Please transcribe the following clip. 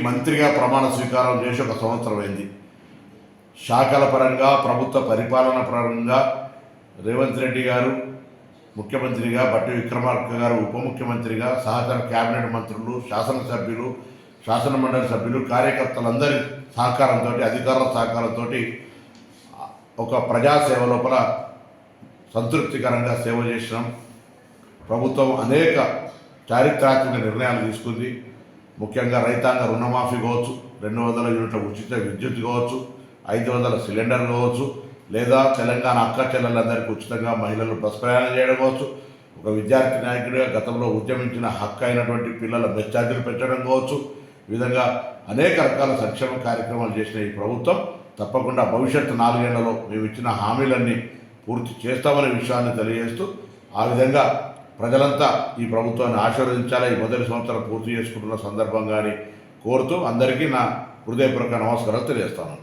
మంత్రిగా ప్రమాణ స్వీకారం చేసి 1 సంవత్సరం అయింది. శాఖల పరంగా, ప్రభుత్వ పరిపాలన పరంగా రేవంత్ రెడ్డి గారు ముఖ్యమంత్రిగా, బట్టి విక్రమార్క గారు ఉప ముఖ్యమంత్రిగా, సహచర క్యాబినెట్ మంత్రులు, శాసనసభ్యులు, శాసనమండలి సభ్యులు, కార్యకర్తలందరి సహకారంతో, అధికారుల సహకారంతో ఒక ప్రజాసేవ లోపల సంతృప్తికరంగా సేవ చేసినాం. ప్రభుత్వం అనేక చారిత్రాత్మక నిర్ణయాలు తీసుకుంది. ముఖ్యంగా రైతాంగ రుణమాఫీ కావచ్చు, 200 యూనిట్ల ఉచిత విద్యుత్ కావచ్చు, 500 సిలిండర్ కావచ్చు, లేదా తెలంగాణ అక్క చెల్లెలందరికీ ఉచితంగా మహిళలు బస్ ప్రయాణం చేయడం కావచ్చు, ఒక విద్యార్థి నాయకుడిగా గతంలో ఉద్యమించిన హక్కు అయినటువంటి పిల్లల బస్ ఛార్జీలు పెంచడం కావచ్చు, ఈ విధంగా అనేక రకాల సంక్షేమ కార్యక్రమాలు చేసిన ఈ ప్రభుత్వం తప్పకుండా భవిష్యత్తు 4 ఏళ్లలో మేము ఇచ్చిన హామీలన్నీ పూర్తి చేస్తామనే విషయాన్ని తెలియజేస్తూ, ఆ విధంగా ప్రజలంతా ఈ ప్రభుత్వాన్ని ఆశీర్వదించాలి. ఈ మొదటి సంవత్సరం పూర్తి చేసుకుంటున్న సందర్భంగాని కోరుతూ అందరికీ నా హృదయపూర్వక నమస్కారాలు తెలియజేస్తాను.